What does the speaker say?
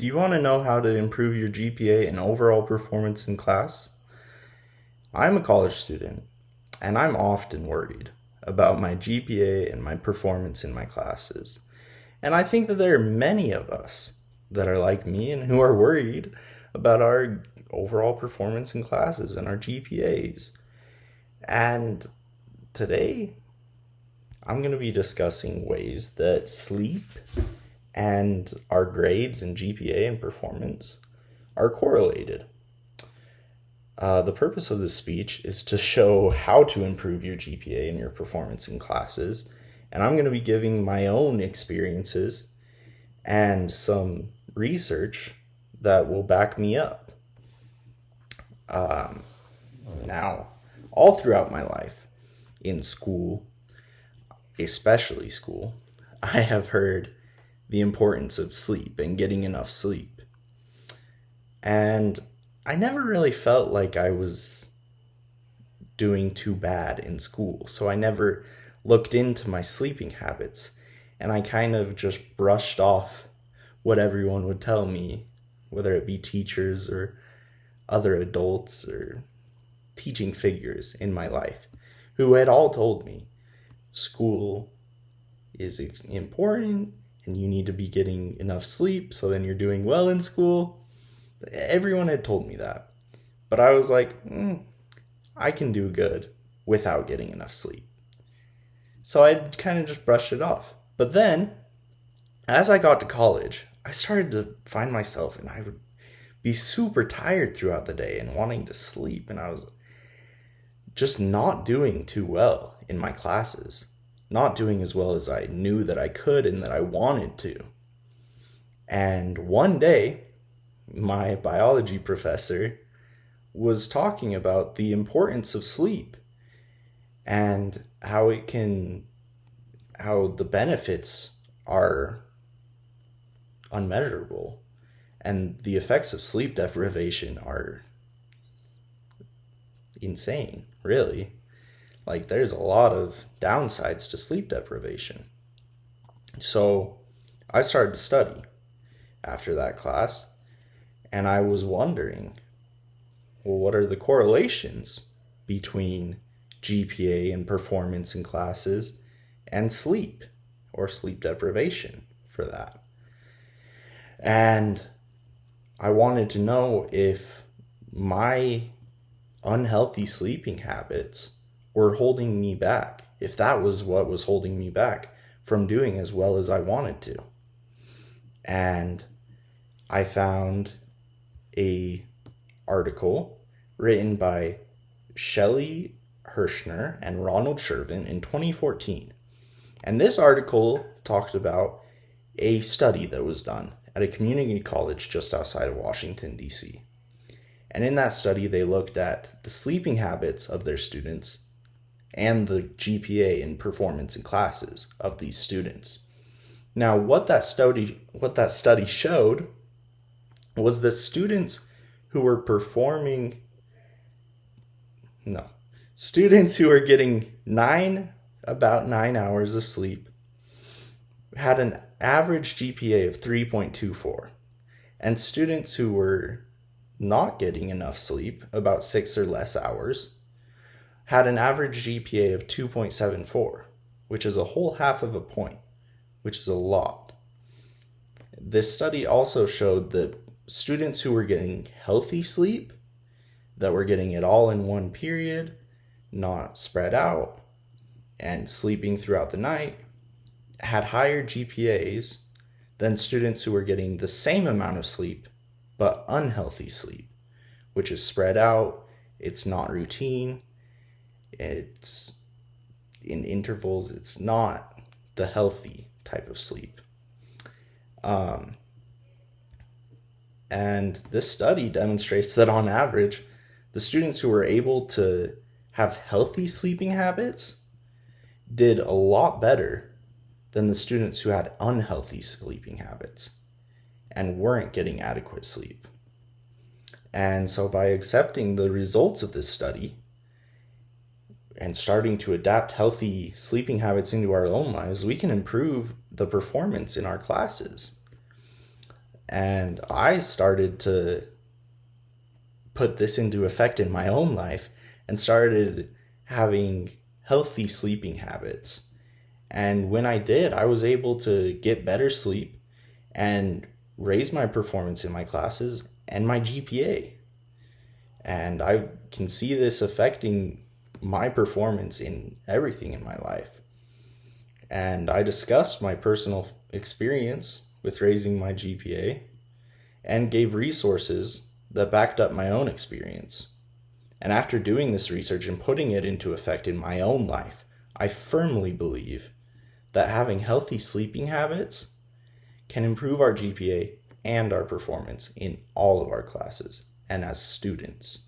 Do you want to know how to improve your GPA and overall performance in class? I'm a college student, and I'm often worried about my GPA and my performance in my classes. And I think that there are many of us that are like me and who are worried about our overall performance in classes and our GPAs. And today, I'm going to be discussing ways that sleep and our grades and GPA and performance are correlated. The purpose of this speech is to show how to improve your GPA and your performance in classes, and I'm going to be giving my own experiences and some research that will back me up. Now, all throughout my life, in school, especially school, I have heard the importance of sleep and getting enough sleep. And I never really felt like I was doing too bad in school, so I never looked into my sleeping habits, and I kind of just brushed off what everyone would tell me, whether it be teachers or other adults or teaching figures in my life, who had all told me school is important and you need to be getting enough sleep so then you're doing well in school. Everyone had told me that. But I was like, I can do good without getting enough sleep. So I kind of just brushed it off. But then, as I got to college, I started to find myself, and I would be super tired throughout the day and wanting to sleep. And I was just not doing too well in my classes. Not doing as well as I knew that I could and that I wanted to. And one day, my biology professor was talking about the importance of sleep and how the benefits are unmeasurable and the effects of sleep deprivation are insane, really. Like, there's a lot of downsides to sleep deprivation. So I started to study after that class. And I was wondering, well, what are the correlations between GPA and performance in classes and sleep or sleep deprivation for that? And I wanted to know if my unhealthy sleeping habits were holding me back, if that was what was holding me back from doing as well as I wanted to. And I found a article written by Shelley Hirschner and Ronald Shervin in 2014. And this article talked about a study that was done at a community college just outside of Washington, D.C. And in that study, they looked at the sleeping habits of their students and the GPA and performance in classes of these students. Now, what that study showed was the students who were getting about 9 hours of sleep had an average GPA of 3.24, and students who were not getting enough sleep, about 6 or less hours, had an average GPA of 2.74, which is a whole half of a point, which is a lot. This study also showed that students who were getting healthy sleep, that were getting it all in one period, not spread out, and sleeping throughout the night, had higher GPAs than students who were getting the same amount of sleep, but unhealthy sleep, which is spread out, it's not routine, it's in intervals, it's not the healthy type of sleep. And this study demonstrates that on average, the students who were able to have healthy sleeping habits did a lot better than the students who had unhealthy sleeping habits and weren't getting adequate sleep. And so by accepting the results of this study and starting to adapt healthy sleeping habits into our own lives, we can improve the performance in our classes. And I started to put this into effect in my own life and started having healthy sleeping habits. And when I did, I was able to get better sleep and raise my performance in my classes and my GPA. And I can see this affecting my performance in everything in my life. And I discussed my personal experience with raising my GPA and gave resources that backed up my own experience. And after doing this research and putting it into effect in my own life, I firmly believe that having healthy sleeping habits can improve our GPA and our performance in all of our classes and as students.